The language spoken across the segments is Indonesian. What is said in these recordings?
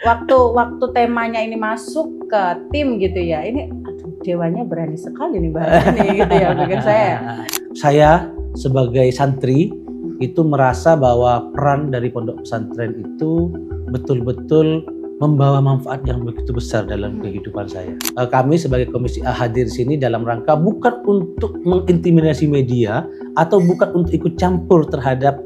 waktu temanya ini masuk ke tim gitu ya, ini aduh, dewanya berani sekali nih bahas ini gitu ya pikir saya. Saya sebagai santri itu merasa bahwa peran dari pondok pesantren itu betul-betul membawa manfaat yang begitu besar dalam kehidupan saya. Kami sebagai Komisi A hadir di sini dalam rangka bukan untuk mengintimidasi media atau bukan untuk ikut campur terhadap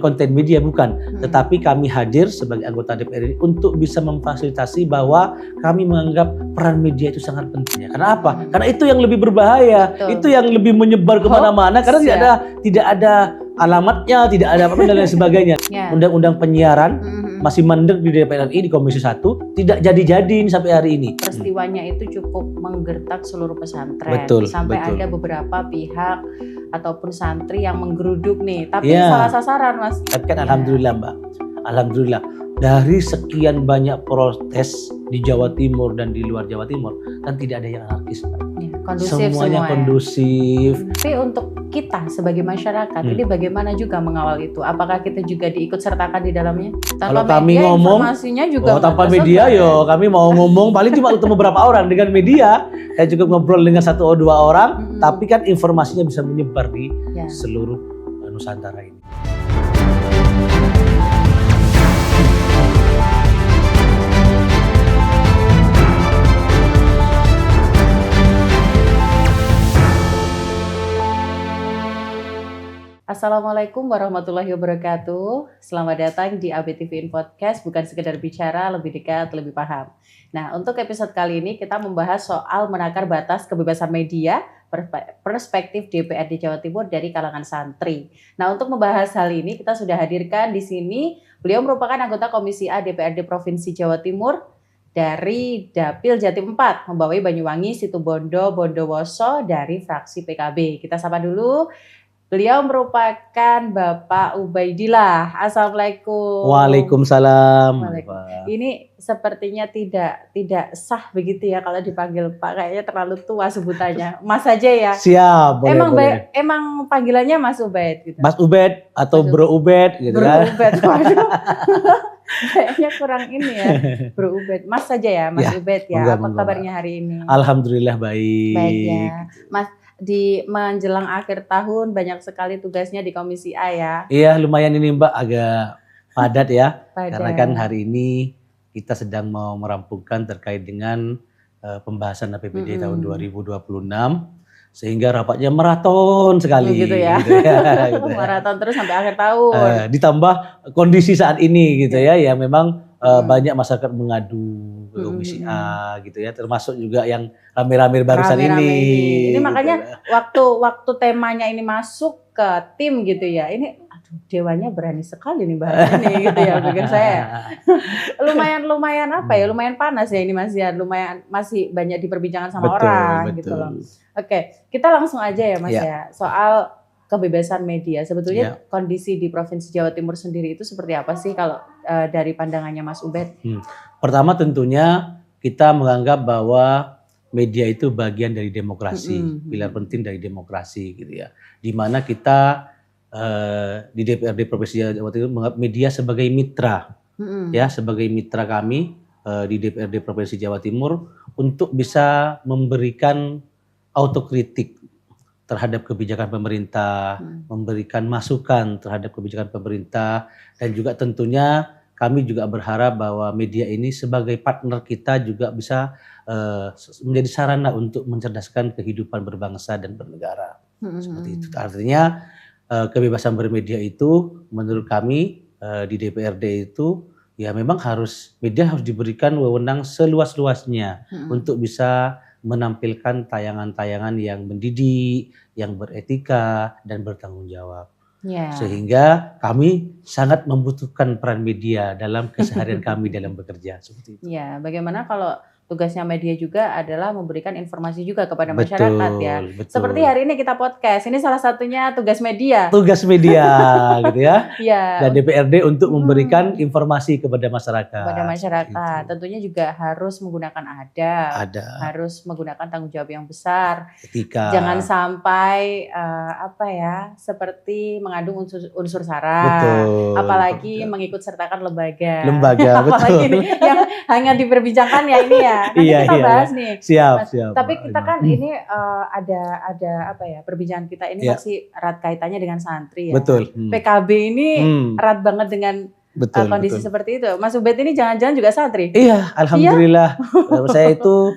konten media, bukan. Tetapi kami hadir sebagai anggota DPR RI untuk bisa memfasilitasi bahwa kami menganggap peran media itu sangat penting. Karena apa? Karena itu yang lebih berbahaya, itu yang lebih menyebar kemana-mana. Karena tidak ada alamatnya, tidak ada apa dan lain sebagainya. Undang-undang penyiaran masih mandek di DPR RI di Komisi 1, tidak jadi-jadi sampai hari ini. Peristiwanya itu cukup menggertak seluruh pesantren. Betul, sampai ada beberapa pihak ataupun santri yang menggeruduk nih, tapi salah sasaran, Mas. Tapi kan alhamdulillah, Mbak. Alhamdulillah dari sekian banyak protes di Jawa Timur dan di luar Jawa Timur kan tidak ada yang anarkis, Mbak. Kondusif semuanya kondusif. Tapi untuk kita sebagai masyarakat ini bagaimana juga mengawal itu? Apakah kita juga diikut sertakan di dalamnya? Kalau kami ngomong, informasinya juga tanpa media kami mau ngomong paling cuma ketemu beberapa orang. Dengan media saya cukup ngobrol dengan 1 atau 2 orang, tapi kan informasinya bisa menyebar di seluruh Nusantara ini. Assalamualaikum warahmatullahi wabarakatuh. Selamat datang di ABTV Podcast, bukan sekedar bicara, lebih dekat, lebih paham. Nah, untuk episode kali ini kita membahas soal menakar batas kebebasan media, perspektif DPRD Jawa Timur dari kalangan santri. Nah, untuk membahas hal ini kita sudah hadirkan di sini. Beliau merupakan anggota Komisi A DPRD Provinsi Jawa Timur dari Dapil Jatim 4, membawai Banyuwangi, Situbondo, Bondowoso dari fraksi PKB. Kita sapa dulu. Beliau merupakan Bapak Ubaidillah. Assalamualaikum. Waalaikumsalam. Ini sepertinya tidak sah begitu ya kalau dipanggil Pak, kayaknya terlalu tua sebutannya. Mas aja ya. Siap. Boleh. Emang panggilannya Mas Ubaid gitu. Mas Ubed atau Bro Ubed gitu kan. Bro Ubed. Waduh. Kayaknya kurang ini ya. Bro Ubed. Mas saja ya, Mas Ubed ya. Apa kabarnya hari ini? Alhamdulillah baik. Baik ya. Mas, di menjelang akhir tahun banyak sekali tugasnya di Komisi A ya. Iya, lumayan ini Mbak, agak padat ya. Karena kan hari ini kita sedang mau merampungkan terkait dengan pembahasan APBD tahun 2026. Sehingga rapatnya maraton sekali. Gitu ya. Maraton terus sampai akhir tahun. Ditambah kondisi saat ini gitu ya, yang memang banyak masyarakat mengadu ke Komisi A gitu ya, termasuk juga yang rame-rame barusan ini. Ini makanya waktu temanya ini masuk ke tim gitu ya, ini aduh, dewanya berani sekali nih bahas ini gitu ya pikir saya. lumayan apa ya, lumayan panas ya ini masih banyak diperbincangkan sama orang gitu loh. Oke, kita langsung aja ya Mas ya, soal kebebasan media. Sebetulnya kondisi di Provinsi Jawa Timur sendiri itu seperti apa sih kalau dari pandangannya Mas Ubed? Pertama tentunya kita menganggap bahwa media itu bagian dari demokrasi, pilar penting dari demokrasi gitu ya. Di mana kita di DPRD Provinsi Jawa Timur menganggap media sebagai mitra, ya sebagai mitra kami di DPRD Provinsi Jawa Timur untuk bisa memberikan autokritik terhadap kebijakan pemerintah, memberikan masukan terhadap kebijakan pemerintah, dan juga tentunya kami juga berharap bahwa media ini sebagai partner kita juga bisa menjadi sarana untuk mencerdaskan kehidupan berbangsa dan bernegara. Seperti itu. Artinya kebebasan bermedia itu menurut kami di DPRD itu ya memang media harus diberikan wewenang seluas-luasnya untuk bisa menampilkan tayangan-tayangan yang mendidik, yang beretika dan bertanggung jawab. Sehingga kami sangat membutuhkan peran media dalam keseharian kami dalam bekerja seperti itu. Ya, bagaimana kalau tugasnya media juga adalah memberikan informasi juga kepada Betul, masyarakat ya. betul. Seperti hari ini kita podcast, ini salah satunya tugas media. Tugas media gitu ya. Iya. Dan DPRD untuk memberikan informasi kepada masyarakat. Kepada masyarakat. Tentunya juga harus menggunakan adab, harus menggunakan tanggung jawab yang besar. Etika. Jangan sampai seperti mengandung unsur sara. Betul. Apalagi mengikut sertakan lembaga. Betul. Ini yang hanya diperbincangkan ya ini ya. Nanti kita bahas nih. Siap. Tapi kita kan ini ada perbincangan kita ini masih erat kaitannya dengan santri ya. Betul. PKB ini erat banget dengan kondisi seperti itu. Mas Ubed ini jangan-jangan juga santri? Iya, alhamdulillah. Saya itu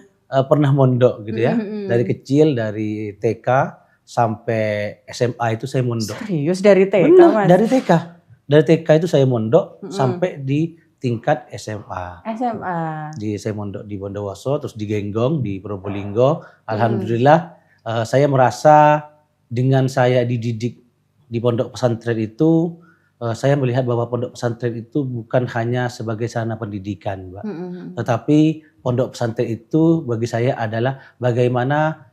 pernah mondok gitu ya. Dari kecil, dari TK sampai SMA itu saya mondok. Serius dari TK, Mas? Dari TK. Dari TK itu saya mondok sampai di tingkat SMA. Saya mondok di Bondowoso, terus di Genggong, di Probolinggo. Alhamdulillah saya merasa dengan saya dididik di pondok pesantren itu, saya melihat bahwa pondok pesantren itu bukan hanya sebagai sarana pendidikan, Mbak. Tetapi pondok pesantren itu bagi saya adalah bagaimana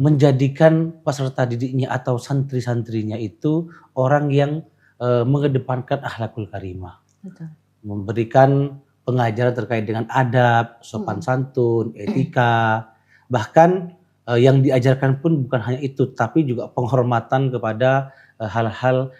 menjadikan peserta didiknya atau santri-santrinya itu orang yang mengedepankan akhlakul karimah. Betul. Memberikan pengajaran terkait dengan adab, sopan santun, etika, bahkan yang diajarkan pun bukan hanya itu, tapi juga penghormatan kepada hal-hal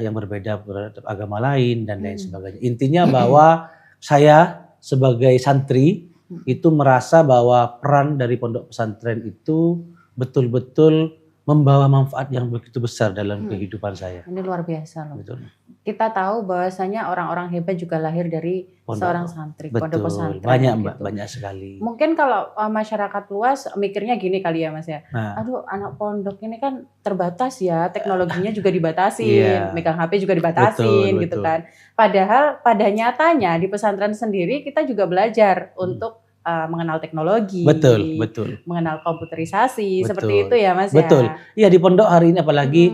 yang berbeda terhadap agama lain dan lain sebagainya. Intinya bahwa saya sebagai santri itu merasa bahwa peran dari pondok pesantren itu betul-betul membawa manfaat yang begitu besar dalam kehidupan saya. Ini luar biasa loh. Betul. Kita tahu bahwasanya orang-orang hebat juga lahir dari seorang santri, pondok pesantren. Banyak gitu. Mbak, banyak sekali. Mungkin kalau masyarakat luas mikirnya gini kali ya Mas ya. Aduh, anak pondok ini kan terbatas ya, teknologinya juga dibatasin, megang HP juga dibatasin gitu kan. Padahal pada nyatanya di pesantren sendiri kita juga belajar untuk mengenal teknologi, mengenal komputerisasi, seperti itu ya Mas ya. Betul. Iya, di pondok hari ini apalagi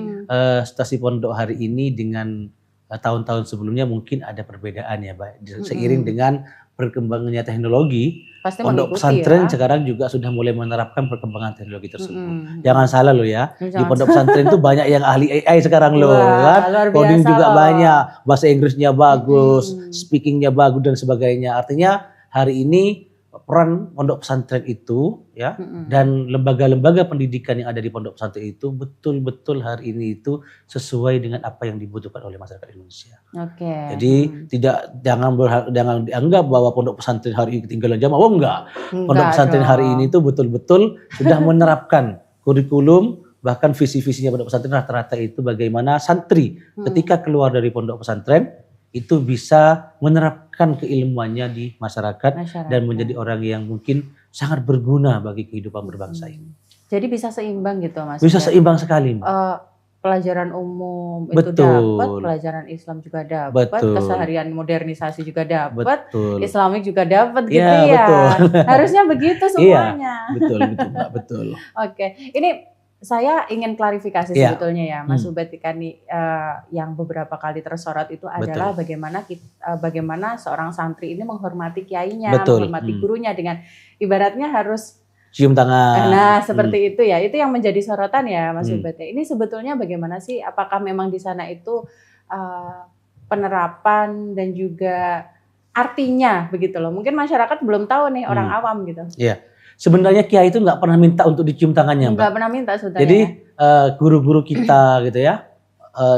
situasi pondok hari ini dengan tahun-tahun sebelumnya mungkin ada perbedaan ya, Mbak. Seiring dengan perkembangannya teknologi, pasti pondok pesantren sekarang juga sudah mulai menerapkan perkembangan teknologi tersebut. Jangan salah loh ya, di pondok pesantren itu banyak yang ahli AI sekarang loh, kan? Coding juga banyak, bahasa Inggrisnya bagus, speakingnya bagus dan sebagainya. Artinya hari ini peran pondok pesantren itu ya dan lembaga-lembaga pendidikan yang ada di pondok pesantren itu betul-betul hari ini itu sesuai dengan apa yang dibutuhkan oleh masyarakat Indonesia. Jadi jangan dianggap bahwa pondok pesantren hari ini ketinggalan zaman. Oh enggak. Pondok pesantren hari ini itu betul-betul sudah menerapkan kurikulum, bahkan visi-visinya pondok pesantren rata-rata itu bagaimana santri ketika keluar dari pondok pesantren itu bisa menerapkan keilmuannya di masyarakat dan menjadi orang yang mungkin sangat berguna bagi kehidupan berbangsa ini. Jadi bisa seimbang gitu Mas? Bisa seimbang sekali. Pelajaran umum itu dapat, pelajaran Islam juga dapat, keseharian modernisasi juga dapat, Islamik juga dapat gitu ya. Harusnya begitu semuanya. Betul Mbak, betul. Oke, ini saya ingin klarifikasi sebetulnya ya Mas Ubed Ikani, yang beberapa kali tersorot itu adalah bagaimana seorang santri ini menghormati kiainya, menghormati gurunya dengan ibaratnya harus cium tangan. Nah seperti itu ya, itu yang menjadi sorotan ya Mas Ubed. Ini sebetulnya bagaimana sih, apakah memang di sana itu penerapan dan juga artinya begitu loh. Mungkin masyarakat belum tahu nih, orang awam gitu. Iya. Sebenarnya kiai itu nggak pernah minta untuk dicium tangannya, Mbak. Nggak pernah minta sebenarnya. Jadi guru-guru kita gitu ya,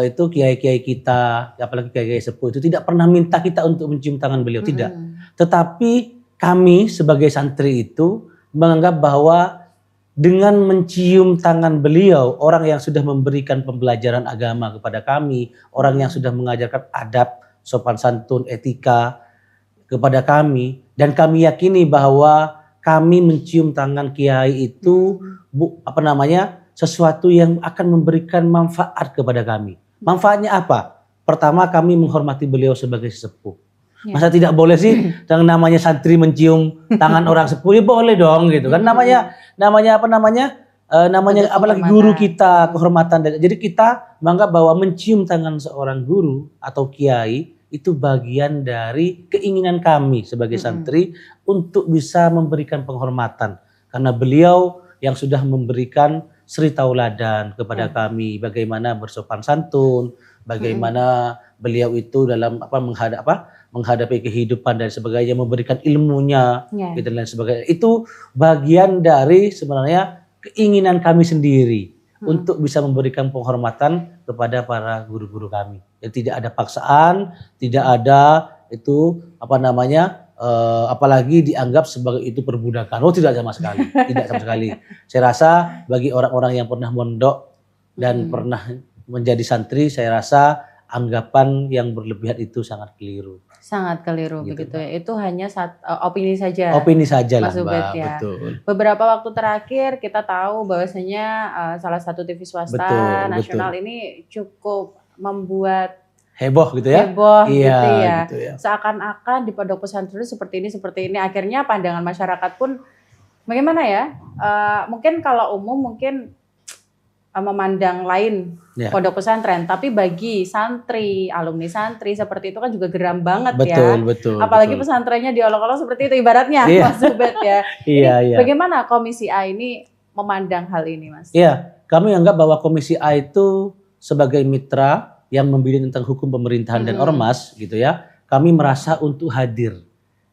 itu kiai-kiai kita, apalagi kiai-kiai sepuh itu tidak pernah minta kita untuk mencium tangan beliau, tidak. Tetapi kami sebagai santri itu menganggap bahwa dengan mencium tangan beliau, orang yang sudah memberikan pembelajaran agama kepada kami, orang yang sudah mengajarkan adab, sopan santun, etika kepada kami, dan kami yakini bahwa kami mencium tangan kiai itu sesuatu yang akan memberikan manfaat kepada kami. Manfaatnya apa? Pertama, kami menghormati beliau sebagai sesepuh. Masa tidak boleh sih yang namanya santri mencium tangan orang sepuh? Ya boleh dong gitu kan. Namanya apalagi guru kita, kehormatan. Jadi kita menganggap bahwa mencium tangan seorang guru atau kiai itu bagian dari keinginan kami sebagai santri untuk bisa memberikan penghormatan. Karena beliau yang sudah memberikan suri tauladan kepada kami, bagaimana bersopan santun, bagaimana beliau itu dalam menghadapi kehidupan dan sebagainya, memberikan ilmunya dan lain sebagainya. Itu bagian dari sebenarnya keinginan kami sendiri untuk bisa memberikan penghormatan kepada para guru-guru kami. Jadi tidak ada paksaan, tidak ada itu apalagi dianggap sebagai itu perbudakan. Oh, tidak sama sekali, tidak sama sekali. Saya rasa bagi orang-orang yang pernah mondok dan pernah menjadi santri, saya rasa anggapan yang berlebihan itu sangat keliru. Sangat keliru gitu, begitu ya. Itu hanya opini saja. Opini saja lah, Mas Ubed, Mbak. ya. Betul. Beberapa waktu terakhir kita tahu bahwasanya salah satu TV swasta nasional ini cukup membuat heboh gitu ya. Heboh gitu ya. Gitu ya. Seakan-akan di pondok pesantren seperti ini. Akhirnya pandangan masyarakat pun bagaimana ya? Mungkin kalau umum mungkin memandang lain pondok pesantren, tapi bagi santri, alumni santri seperti itu kan juga geram banget Betul. Apalagi pesantrennya diolok-olok seperti itu ibaratnya, Mas Ubed ya. Bagaimana Komisi A ini memandang hal ini, Mas? Iya, kami anggap bahwa Komisi A itu sebagai mitra yang membimbing tentang hukum pemerintahan dan ormas gitu ya. Kami merasa untuk hadir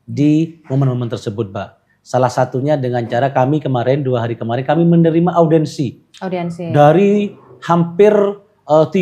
di momen-momen tersebut, Mbak. Salah satunya dengan cara kami 2 hari kemarin kami menerima audiensi. Dari hampir 3.000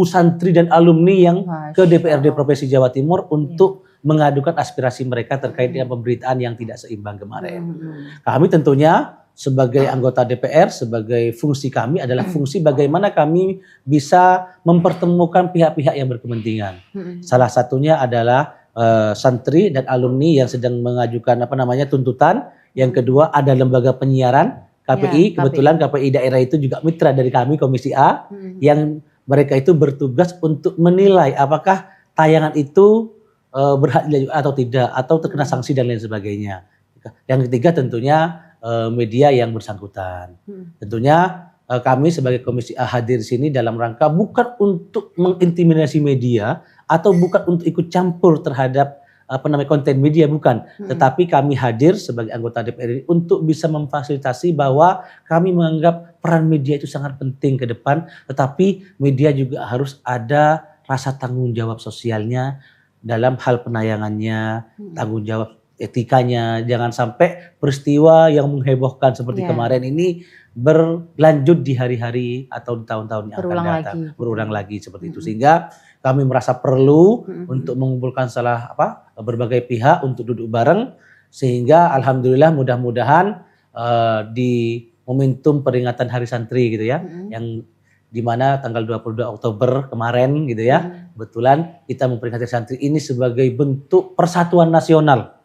santri dan alumni yang ke DPRD Provinsi Jawa Timur untuk mengadukan aspirasi mereka terkait dengan pemberitaan yang tidak seimbang kemarin. Kami tentunya sebagai anggota DPR, sebagai fungsi kami adalah fungsi bagaimana kami bisa mempertemukan pihak-pihak yang berkepentingan. Salah satunya adalah santri dan alumni yang sedang mengajukan tuntutan. Yang kedua ada lembaga penyiaran KPI, kebetulan KPI daerah itu juga mitra dari kami Komisi A, yang mereka itu bertugas untuk menilai apakah tayangan itu berhak atau tidak, atau terkena sanksi dan lain sebagainya. Yang ketiga tentunya media yang bersangkutan. Tentunya kami sebagai Komisi A hadir di sini dalam rangka bukan untuk mengintimidasi media atau bukan untuk ikut campur terhadap konten media, bukan. Tetapi kami hadir sebagai anggota DPR untuk bisa memfasilitasi bahwa kami menganggap peran media itu sangat penting ke depan, tetapi media juga harus ada rasa tanggung jawab sosialnya dalam hal penayangannya, tanggung jawab etikanya. Jangan sampai peristiwa yang menghebohkan seperti kemarin ini berlanjut di hari-hari atau di tahun-tahun yang akan datang, berulang lagi seperti itu. Sehingga kami merasa perlu untuk mengumpulkan berbagai pihak untuk duduk bareng, sehingga alhamdulillah mudah-mudahan di momentum peringatan Hari Santri gitu ya, yang dimana tanggal 22 Oktober kemarin gitu ya, kebetulan kita memperingati santri ini sebagai bentuk persatuan nasional,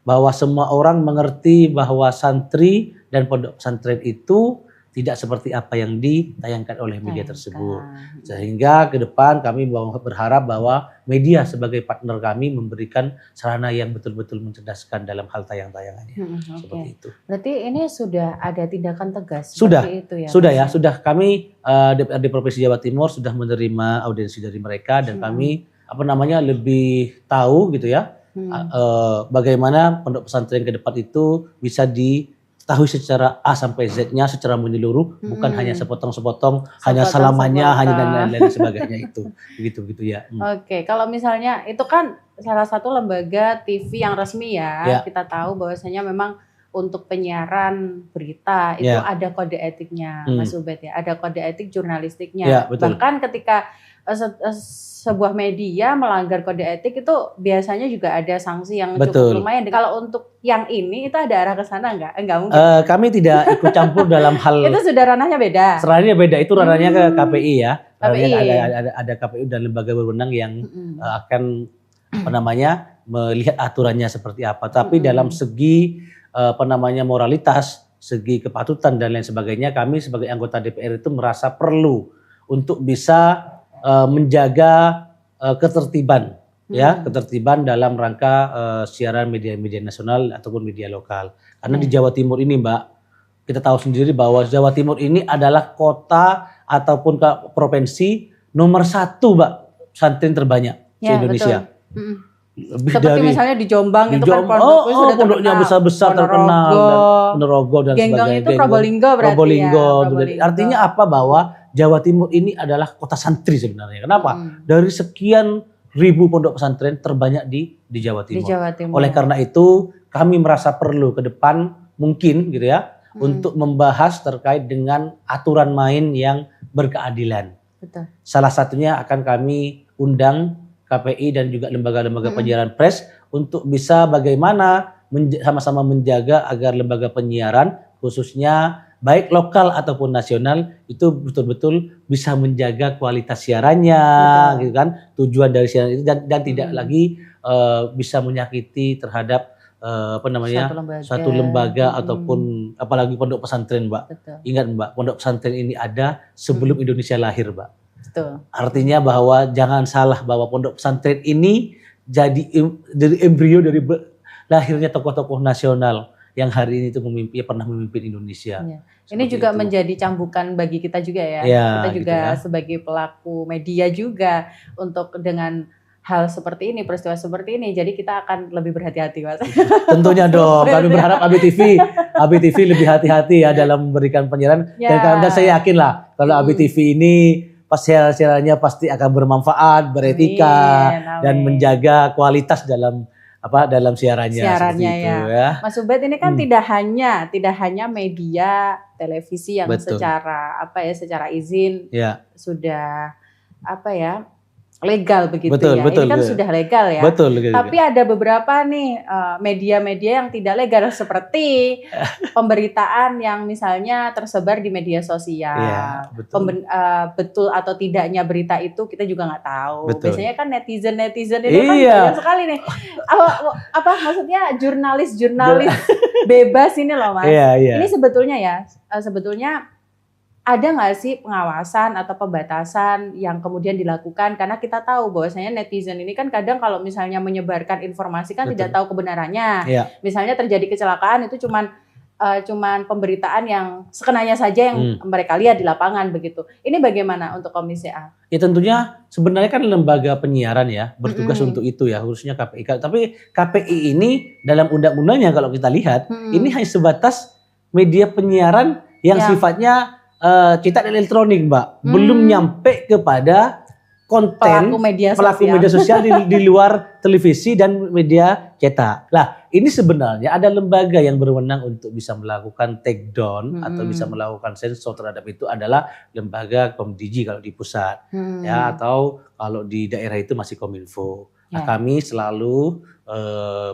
bahwa semua orang mengerti bahwa santri dan pondok pesantren itu tidak seperti apa yang ditayangkan oleh media tersebut. Sehingga ke depan kami berharap bahwa media sebagai partner kami memberikan sarana yang betul-betul mencerdaskan dalam hal tayang-tayangannya. Seperti itu. Berarti ini sudah ada tindakan tegas sudah, seperti itu ya? Sudah. Kami DPRD Provinsi Jawa Timur sudah menerima audiensi dari mereka dan kami lebih tahu gitu ya bagaimana pondok pesantren ke depan itu bisa diketahui secara A sampai Z-nya secara menyeluruh, bukan hanya sepotong-sepotong, hanya selamanya, hanya dan lain-lain sebagainya itu. Begitu ya. Oke, kalau misalnya itu kan salah satu lembaga TV yang resmi ya. Kita tahu bahwasanya memang untuk penyiaran berita itu ada kode etiknya, Mas Ubed ya. Ada kode etik jurnalistiknya. Bahkan ketika sebuah media melanggar kode etik itu biasanya juga ada sanksi yang cukup lumayan. Kalau untuk yang ini itu ada arah ke sana enggak? Enggak mungkin. Kami tidak ikut campur dalam hal itu sudah ranahnya beda. Ranahnya beda, itu ranahnya ke KPI ya. Ada KPI dan lembaga berwenang yang akan melihat aturannya seperti apa. Tapi dalam segi moralitas, segi kepatutan dan lain sebagainya, kami sebagai anggota DPR itu merasa perlu untuk bisa menjaga ketertiban ketertiban dalam rangka siaran media-media nasional ataupun media lokal. Karena di Jawa Timur ini, Mbak, kita tahu sendiri bahwa Jawa Timur ini adalah kota ataupun provinsi nomor 1, Mbak, pesantren terbanyak. se-Indonesia. Lebih seperti dari, misalnya di Jombang itu kan pondoknya besar-besar terkenal, Ponorogo dan Genggong sebagainya. Itu Probolinggo berarti Probolinggo. Artinya apa? Bahwa Jawa Timur ini adalah kota santri sebenarnya. Kenapa? Dari sekian ribu pondok pesantren terbanyak di Jawa Timur. Oleh karena itu kami merasa perlu ke depan mungkin gitu ya untuk membahas terkait dengan aturan main yang berkeadilan. Betul. Salah satunya akan kami undang KPI dan juga lembaga-lembaga penyiaran pers untuk bisa bagaimana sama-sama menjaga agar lembaga penyiaran khususnya baik lokal ataupun nasional itu betul-betul bisa menjaga kualitas siarannya, gitu kan? Tujuan dari siaran itu dan tidak lagi bisa menyakiti terhadap suatu lembaga ataupun apalagi pondok pesantren, Mbak. Betul. Ingat, Mbak, pondok pesantren ini ada sebelum Indonesia lahir, Mbak. Betul. Artinya bahwa jangan salah bahwa pondok pesantren ini jadi dari embrio dari lahirnya tokoh-tokoh nasional yang hari ini itu pernah memimpin Indonesia. Ya. Ini juga menjadi cambukan bagi kita juga ya. Kita juga sebagai pelaku media juga untuk dengan hal seperti ini, peristiwa seperti ini, jadi kita akan lebih berhati-hati, Mas. Tentunya dong, kami berharap ABTV lebih hati-hati ya dalam memberikan penyiaran. Dan saya yakin lah kalau ABTV ini pas siarannya pasti akan bermanfaat, beretika, dan menjaga kualitas dalam siarannya itu, ya. Mas Ubed ini kan tidak hanya media televisi yang secara izin sudah legal begitu betul, ya. Ini kan sudah legal ya. Betul. Tapi ada beberapa nih media-media yang tidak legal seperti pemberitaan yang misalnya tersebar di media sosial. Ya, betul. Betul atau tidaknya berita itu kita juga nggak tahu. Betul. Biasanya kan netizen ini kan banyak sekali nih. Maksudnya jurnalis bebas ini loh, Mas. Iya. Ini sebetulnya ada nggak sih pengawasan atau pembatasan yang kemudian dilakukan? Karena kita tahu bahwasanya netizen ini kan kadang kalau misalnya menyebarkan informasi kan tidak tahu kebenarannya. Misalnya terjadi kecelakaan itu cuman pemberitaan yang sekenanya saja yang mereka lihat di lapangan begitu. Ini bagaimana untuk Komisi A? Ya tentunya sebenarnya kan lembaga penyiaran ya bertugas untuk itu ya, khususnya KPI. Tapi KPI ini dalam undang-undangnya kalau kita lihat ini hanya sebatas media penyiaran yang sifatnya cetak dan elektronik, Mbak. Belum nyampe kepada konten pelaku media sosial di luar televisi dan media cetak. Lah, ini sebenarnya ada lembaga yang berwenang untuk bisa melakukan take down atau bisa melakukan sensor terhadap itu adalah lembaga Komdigi kalau di pusat. Ya, atau kalau di daerah itu masih Kominfo. Nah, kami selalu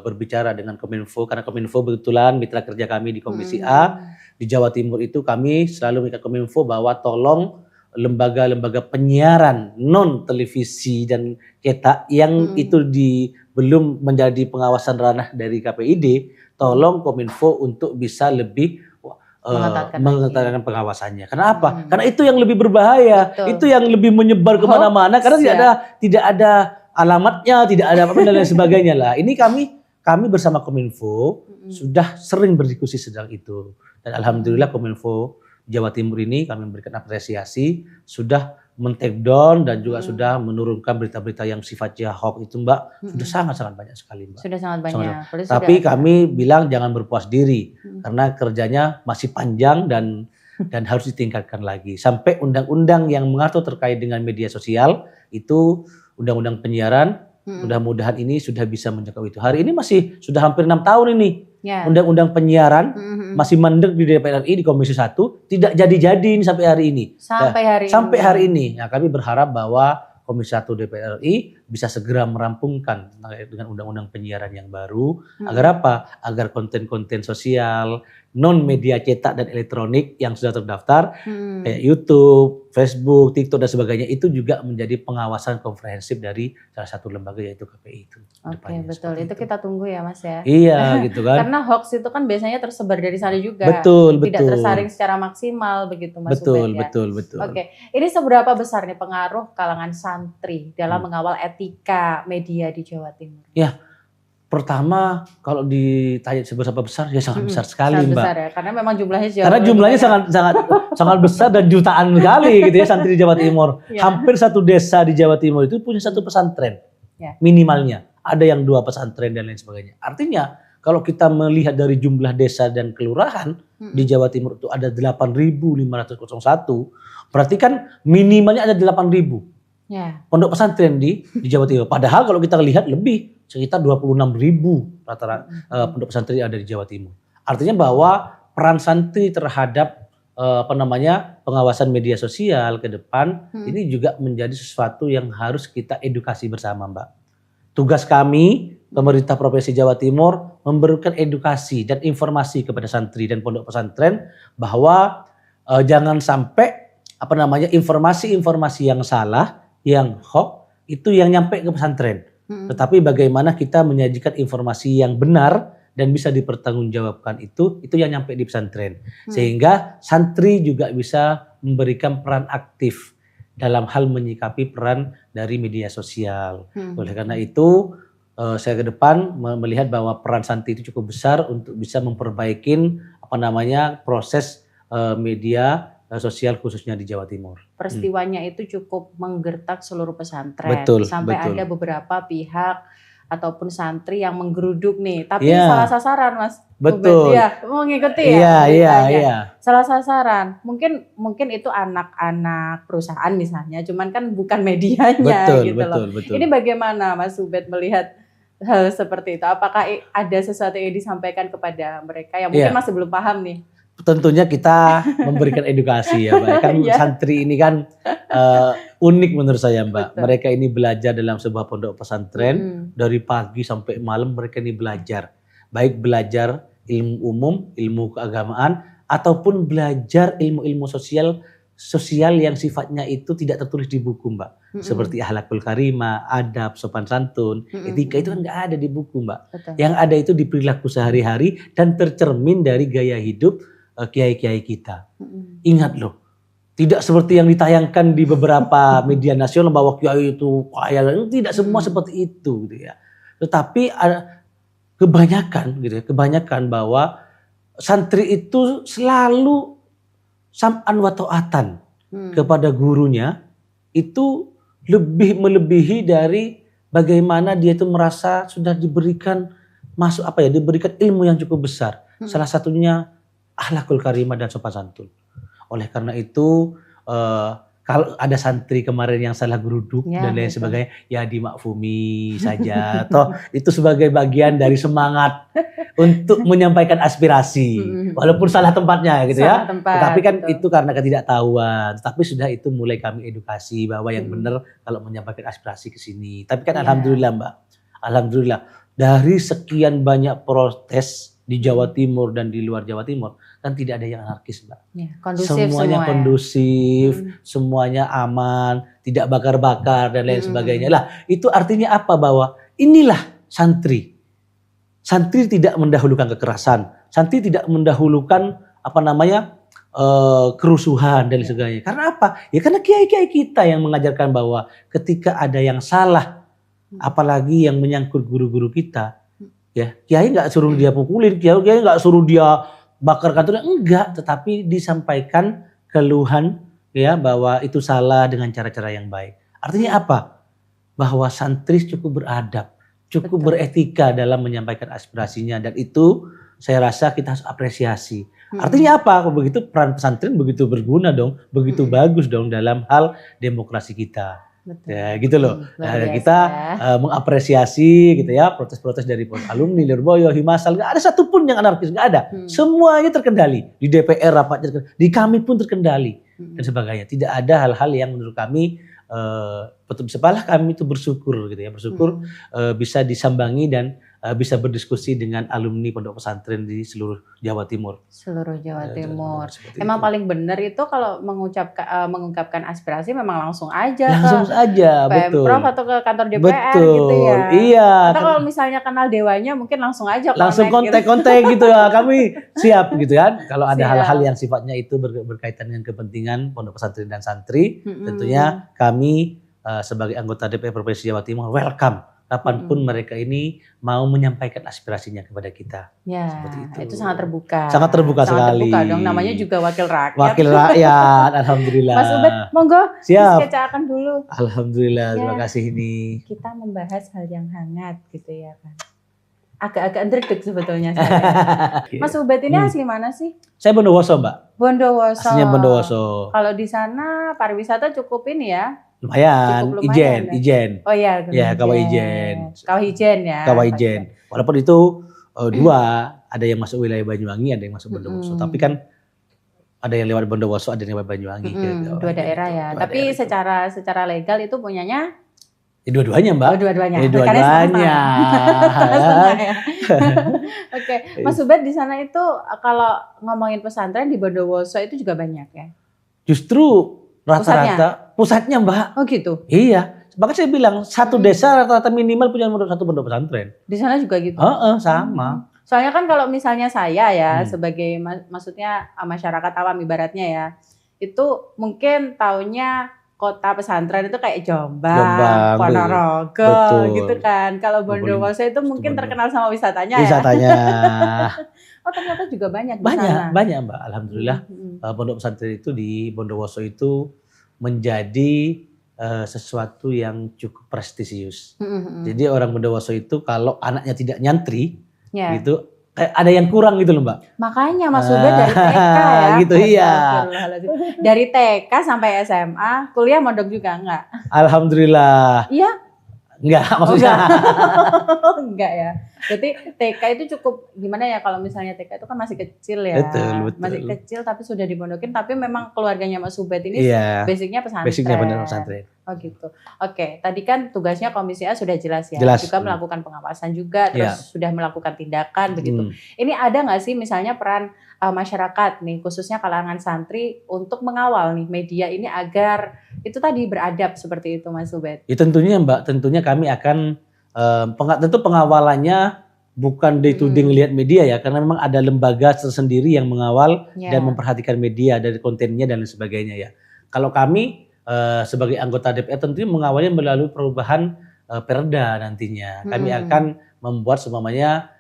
berbicara dengan Kominfo karena Kominfo kebetulan mitra kerja kami di Komisi A. Di Jawa Timur itu kami selalu minta Kominfo bahwa tolong lembaga-lembaga penyiaran non televisi dan cetak yang itu belum menjadi pengawasan ranah dari KPID, tolong Kominfo untuk bisa lebih mengetatkan pengawasannya. Kenapa? Karena itu yang lebih berbahaya, itu yang lebih menyebar kemana-mana karena tidak ada alamatnya, tidak ada apa dan lain sebagainya lah. Ini kami bersama Kominfo sudah sering berdiskusi sedang itu. Dan alhamdulillah Kominfo Jawa Timur ini kami memberikan apresiasi sudah men-take down dan juga sudah menurunkan berita-berita yang sifatnya hoax itu, Mbak. Sudah sangat-sangat banyak sekali, Mbak. Sudah sangat banyak. Tapi kami bilang jangan berpuas diri karena kerjanya masih panjang dan harus ditingkatkan lagi. Sampai undang-undang yang mengatur terkait dengan media sosial itu undang-undang penyiaran mudah-mudahan ini sudah bisa menjangkau itu. Hari ini masih sudah hampir 6 tahun ini. Undang-undang penyiaran masih mandek di DPR RI di Komisi 1 tidak jadi-jadi ini sampai hari ini. Sampai hari ini. Nah, kami berharap bahwa Komisi 1 DPR RI bisa segera merampungkan dengan undang-undang penyiaran yang baru. Agar apa? Agar konten-konten sosial non media cetak dan elektronik yang sudah terdaftar kayak YouTube, Facebook, TikTok dan sebagainya itu juga menjadi pengawasan komprehensif dari salah satu lembaga yaitu KPI itu. Oke, betul. Itu kita tunggu ya, Mas ya. Iya, gitu kan. Karena hoax itu kan biasanya tersebar dari sana juga. Betul. Tidak tersaring secara maksimal begitu, Mas Ubed ya. Betul. Oke. Ini seberapa besar nih pengaruh kalangan santri dalam mengawal etika media di Jawa Timur? Ya. Pertama, kalau ditanya seberapa besar, ya sangat besar sekali, Mbak. Besar ya, karena memang jumlahnya sangat besar dan jutaan sekali gitu ya santri di Jawa Timur. Hampir satu desa di Jawa Timur itu punya satu pesantren. Ya. Minimalnya. Ada yang 2 pesantren dan lain sebagainya. Artinya kalau kita melihat dari jumlah desa dan kelurahan di Jawa Timur itu ada 8.501, berarti kan minimalnya ada 8.000 pondok pesantren di Jawa Timur. Padahal kalau kita lihat lebih, sekitar 26.000 rata-rata pondok pesantren yang ada di Jawa Timur. Artinya bahwa peran santri terhadap pengawasan media sosial ke depan ini juga menjadi sesuatu yang harus kita edukasi bersama, Mbak. Tugas kami pemerintah Provinsi Jawa Timur memberikan edukasi dan informasi kepada santri dan pondok pesantren bahwa jangan sampai informasi-informasi yang salah, yang hoax itu yang nyampe ke pesantren. Tetapi bagaimana kita menyajikan informasi yang benar dan bisa dipertanggungjawabkan itu yang nyampe di pesantren. Sehingga santri juga bisa memberikan peran aktif dalam hal menyikapi peran dari media sosial. Oleh karena itu saya ke depan melihat bahwa peran santri itu cukup besar untuk bisa memperbaiki proses media sosial khususnya di Jawa Timur. Peristiwanya itu cukup menggertak seluruh pesantren. Betul, sampai betul. ada beberapa pihak ataupun santri yang menggeruduk nih, tapi salah sasaran, Mas. Betul. Iya, mengikuti ya. Iya. Salah sasaran. Mungkin itu anak-anak perusahaan misalnya, cuman kan bukan medianya gitu loh. Betul. Ini bagaimana Mas Ubed melihat hal seperti itu? Apakah ada sesuatu yang disampaikan kepada mereka yang mungkin masih belum paham nih? Tentunya kita memberikan edukasi ya, Mbak. Kan santri ini kan unik menurut saya, Mbak. Betul. Mereka ini belajar dalam sebuah pondok pesantren dari pagi sampai malam mereka ini belajar. Baik belajar ilmu umum, ilmu keagamaan ataupun belajar ilmu-ilmu sosial yang sifatnya itu tidak tertulis di buku, Mbak. Seperti akhlakul karimah, adab, sopan santun, etika itu kan nggak ada di buku, Mbak. Betul. Yang ada itu di perilaku sehari-hari dan tercermin dari gaya hidup kiai-kiai kita. Ingat loh, tidak seperti yang ditayangkan di beberapa media nasional bahwa kiai itu kaya, tidak semua seperti itu gitu ya. Tetapi ada kebanyakan bahwa santri itu selalu sam'an wa ta'atan kepada gurunya, itu lebih melebihi dari bagaimana dia itu merasa sudah diberikan diberikan ilmu yang cukup besar. Salah satunya akhlakul karimah dan sopan santun. Oleh karena itu kalau ada santri kemarin yang salah geruduk dan lain sebagainya, ya dimaklumi saja. Toh itu sebagai bagian dari semangat untuk menyampaikan aspirasi, walaupun salah tempatnya gitu ya. Tetapi kan itu karena ketidaktahuan. Tapi sudah itu mulai kami edukasi bahwa yang benar kalau menyampaikan aspirasi ke sini. Tapi kan alhamdulillah, Mbak. Alhamdulillah dari sekian banyak protes di Jawa Timur dan di luar Jawa Timur kan tidak ada yang anarkis, Mbak. Semuanya kondusif, semuanya aman, tidak bakar-bakar dan lain sebagainya. Lah, itu artinya apa? Bahwa inilah santri. Santri tidak mendahulukan kekerasan, santri tidak mendahulukan kerusuhan dan sebagainya. Karena apa? Ya karena kiai-kiai kita yang mengajarkan bahwa ketika ada yang salah, apalagi yang menyangkut guru-guru kita, ya, kiai nggak suruh dia pukulin, kiai nggak suruh dia bakar kantornya, enggak, tetapi disampaikan keluhan ya bahwa itu salah dengan cara-cara yang baik. Artinya apa? Bahwa santri cukup beradab, cukup beretika dalam menyampaikan aspirasinya, dan itu saya rasa kita harus apresiasi. Artinya apa? Begitu peran pesantren begitu berguna dong, begitu bagus dong dalam hal demokrasi kita. Betul. Ya gitu loh. Kita mengapresiasi gitu ya protes-protes dari alumni Lirboyo, Himasal, nggak ada satupun yang anarkis, nggak ada. Semuanya terkendali di DPR rapatnya, di kami pun terkendali dan sebagainya. Tidak ada hal-hal yang menurut kami sepalah kami itu bersyukur gitu ya, bisa disambangi dan bisa berdiskusi dengan alumni pondok pesantren di seluruh Jawa Timur. Seluruh Jawa Timur. Emang itu paling benar itu kalau mengungkapkan aspirasi memang langsung aja ke Pemprov atau ke kantor DPR gitu ya. Iya. Atau kalau misalnya kenal dewanya mungkin langsung aja kontak gitu ya. Kami siap gitu kan. Kalau ada hal-hal yang sifatnya itu berkaitan dengan kepentingan pondok pesantren dan santri, tentunya kami sebagai anggota DPR Provinsi Jawa Timur welcome. kapanpun mereka ini mau menyampaikan aspirasinya kepada kita. Ya, Seperti itu sangat terbuka. Sangat terbuka sekali. Terbuka dong, namanya juga wakil rakyat. Wakil rakyat, alhamdulillah. Mas Ubed, monggo Siap. sketsakan dulu. Alhamdulillah, Ya, terima kasih ini. kita membahas hal yang hangat gitu ya kan. Agak-agak ndredeg sebetulnya saya. Mas Ubed ini asli mana sih? Saya Bondowoso, Mbak. Bondowoso. Aslinya Bondowoso. Kalau di sana pariwisata cukup ini ya. Lumayan, Cukup lumayan, Ijen. Oh iya, Ya, Kawah Ijen. Kawah Ijen ya. Kawah Ijen. Walaupun itu dua, ada yang masuk wilayah Banyuwangi, ada yang masuk Bondowoso. Tapi kan ada yang lewat Bondowoso, ada yang lewat Banyuwangi. Dua daerah ya. Tapi secara legal itu punyanya dua-duanya, Mbak. Dua-duanya. Dua-duanya. Oke, Mas Ubed di sana itu kalau ngomongin pesantren di Bondowoso itu juga banyak ya? Justru rata-rata pusatnya, Mbak. Oh gitu? Iya. Bahkan saya bilang satu desa rata-rata minimal punya satu pondok pesantren. Di sana juga gitu? Sama. Soalnya kan kalau misalnya saya ya sebagai maksudnya masyarakat awam ibaratnya ya, itu mungkin taunya kota pesantren itu kayak Jombang, Ponorogo gitu kan. Kalau Bondowoso itu mungkin terkenal sama wisatanya ya. Oh ternyata juga banyak di sana. Banyak Mbak. Alhamdulillah pondok pesantren itu di Bondowoso itu menjadi sesuatu yang cukup prestisius. Jadi orang Bondowoso itu kalau anaknya tidak nyantri gitu, ada yang kurang gitu loh Mbak. Makanya Mas Ubed dari TK ya. Gitu iya. Dari TK sampai SMA, kuliah mondok juga enggak? Alhamdulillah. Iya? Enggak maksudnya. Enggak ya. Berarti TK itu cukup gimana ya kalau misalnya TK itu kan masih kecil ya. Betul. Masih kecil tapi sudah dimondokin, tapi memang keluarganya Mas Ubed ini basicnya pesantren. Basicnya pesantren. Oh gitu. Oke, tadi kan tugasnya Komisi A sudah jelas ya. Jelas. Juga melakukan pengawasan juga, terus sudah melakukan tindakan begitu. Ini ada nggak sih misalnya peran masyarakat nih, khususnya kalangan santri untuk mengawal nih media ini agar itu tadi beradab seperti itu Mas Ubed? Ya tentunya Mbak, tentunya kami akan tentu pengawalannya bukan day to day ngelihat media ya, karena memang ada lembaga tersendiri yang mengawal dan memperhatikan media dari kontennya dan lain sebagainya ya. Kalau kami sebagai anggota DPR tentunya mengawalnya melalui perubahan perda nantinya. Kami akan membuat semuanya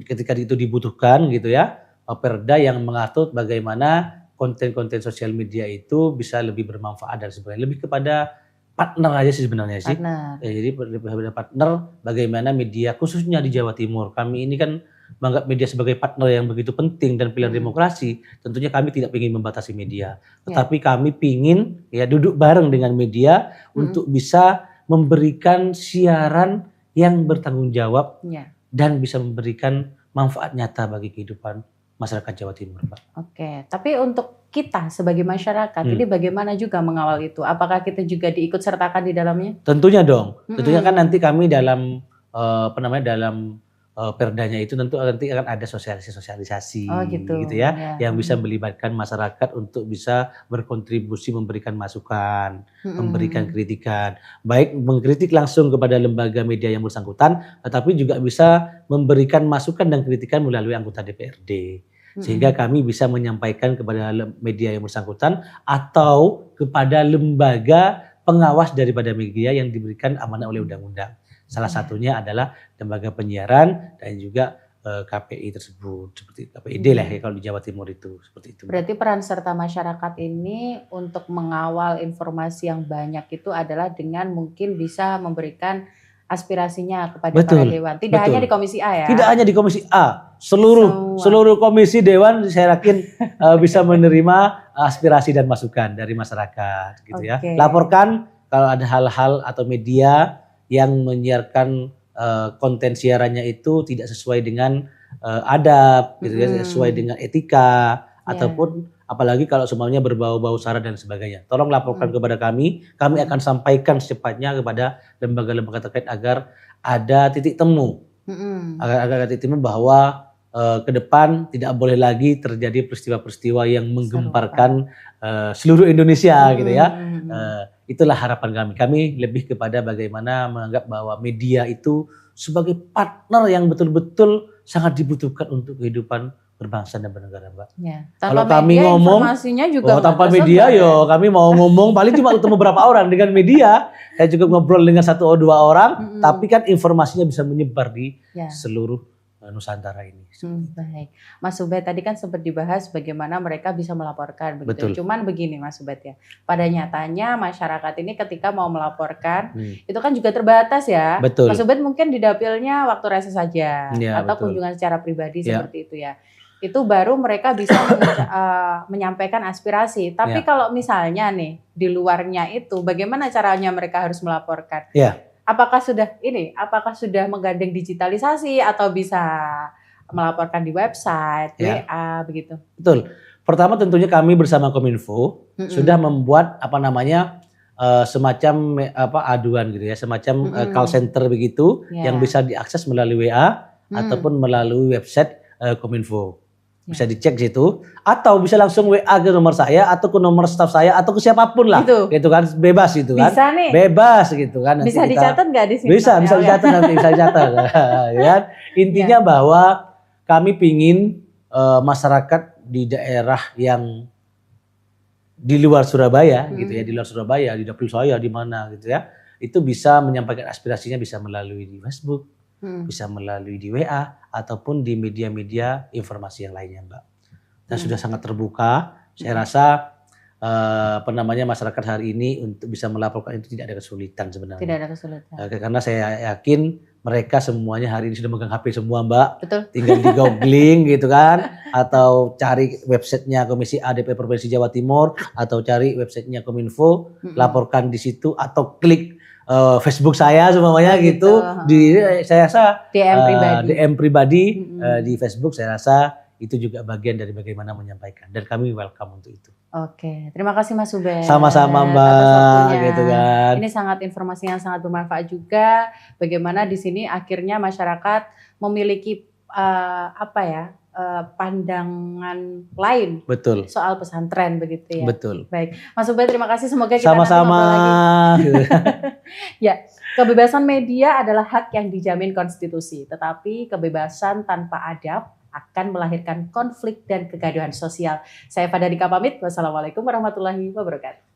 ketika itu dibutuhkan gitu ya, perda yang mengatur bagaimana konten-konten sosial media itu bisa lebih bermanfaat dan sebagainya. Lebih kepada partner aja sih sebenarnya sih. Jadi lebih kepada partner bagaimana media khususnya di Jawa Timur. Kami ini kan menganggap media sebagai partner yang begitu penting dan pilar demokrasi. Tentunya kami tidak ingin membatasi media, tetapi kami ingin ya duduk bareng dengan media untuk bisa memberikan siaran yang bertanggung jawab dan bisa memberikan manfaat nyata bagi kehidupan masyarakat Jawa Timur, Pak. Oke, tapi untuk kita sebagai masyarakat ini bagaimana juga mengawal itu? Apakah kita juga diikut sertakan di dalamnya? Tentunya dong. Tentunya kan nanti kami dalam dalam perdanya itu tentu nanti akan ada sosialisasi gitu ya, yang bisa melibatkan masyarakat untuk bisa berkontribusi, memberikan masukan, memberikan kritikan, baik mengkritik langsung kepada lembaga media yang bersangkutan, tetapi juga bisa memberikan masukan dan kritikan melalui anggota DPRD, sehingga kami bisa menyampaikan kepada media yang bersangkutan atau kepada lembaga pengawas daripada media yang diberikan amanah oleh undang-undang. Salah satunya adalah lembaga penyiaran dan juga KPI tersebut, seperti KPID lah ya kalau di Jawa Timur itu, seperti itu. Berarti peran serta masyarakat ini untuk mengawal informasi yang banyak itu adalah dengan mungkin bisa memberikan aspirasinya kepada para dewan. Tidak hanya di Komisi A ya? Tidak hanya di Komisi A, seluruh komisi dewan saya yakin bisa menerima aspirasi dan masukan dari masyarakat, gitu ya. Laporkan kalau ada hal-hal atau media yang menyiarkan konten siarannya itu tidak sesuai dengan adab, gitu ya, sesuai dengan etika, ataupun apalagi kalau semuanya berbau-bau sara dan sebagainya. Tolong laporkan kepada kami akan sampaikan secepatnya kepada lembaga-lembaga terkait agar ada titik temu, agar titik temu bahwa ke depan tidak boleh lagi terjadi peristiwa-peristiwa yang menggemparkan seluruh Indonesia, gitu ya. Itulah harapan kami. Kami lebih kepada bagaimana menganggap bahwa media itu sebagai partner yang betul-betul sangat dibutuhkan untuk kehidupan berbangsa dan bernegara, Mbak. Ya. Kalau Tanpa kami media, ngomong, informasinya juga nggak tanpa tersebar media ya. kami mau ngomong paling cuma ketemu beberapa orang. Dengan media saya cukup ngobrol dengan 1 atau 2 orang, tapi kan informasinya bisa menyebar di seluruh Nusantara ini. Baik, Mas Ubed tadi kan sempat dibahas bagaimana mereka bisa melaporkan begitu. Betul. Cuman begini Mas Ubed ya, pada nyatanya masyarakat ini ketika mau melaporkan itu kan juga terbatas ya. Betul. Mas Ubed mungkin di dapilnya waktu reses saja atau betul. kunjungan secara pribadi seperti itu ya. Itu baru mereka bisa menyampaikan aspirasi. Tapi kalau misalnya nih di luarnya itu, bagaimana caranya mereka harus melaporkan? Apakah sudah menggandeng digitalisasi atau bisa melaporkan di website, WA begitu? Betul. Pertama tentunya kami bersama Kominfo sudah membuat semacam aduan gitu ya, semacam call center begitu yang bisa diakses melalui WA ataupun melalui website Kominfo. Bisa dicek situ atau bisa langsung WA ke nomor saya atau ke nomor staf saya atau ke siapapun lah gitu kan, bebas gitu kan. Bisa nih. Bebas gitu kan. Bisa dicatat nggak di sini? Bisa dicatat nanti, bisa dicatat. Ya. Intinya bahwa kami pingin masyarakat di daerah yang di luar Surabaya gitu ya, di luar Surabaya, di dapil saya di mana gitu ya, itu bisa menyampaikan aspirasinya bisa melalui di Facebook, bisa melalui di WA ataupun di media-media informasi yang lainnya, Mbak. Dan sudah sangat terbuka. Saya rasa masyarakat hari ini untuk bisa melaporkan itu tidak ada kesulitan sebenarnya. Tidak ada kesulitan. Karena saya yakin mereka semuanya hari ini sudah megang HP semua, Mbak. Betul. Tinggal di googling gitu kan, atau cari websitenya Komisi A DPR Provinsi Jawa Timur, atau cari websitenya Kominfo, laporkan di situ, atau klik Facebook saya semuanya gitu. Saya rasa DM pribadi di Facebook, saya rasa itu juga bagian dari bagaimana menyampaikan, dan kami welcome untuk itu. Oke, terima kasih Mas Ubed. Sama-sama Mbak, gitu kan. Ini informasi yang sangat bermanfaat juga. Bagaimana di sini akhirnya masyarakat memiliki pandangan lain soal pesantren begitu ya. Betul. Baik, Mas Ubed terima kasih. Semoga kita sama-sama nanti ngobrol lagi. Ya, kebebasan media adalah hak yang dijamin konstitusi, tetapi kebebasan tanpa adab akan melahirkan konflik dan kegaduhan sosial. Saya Fadadika pamit. Wassalamualaikum warahmatullahi wabarakatuh.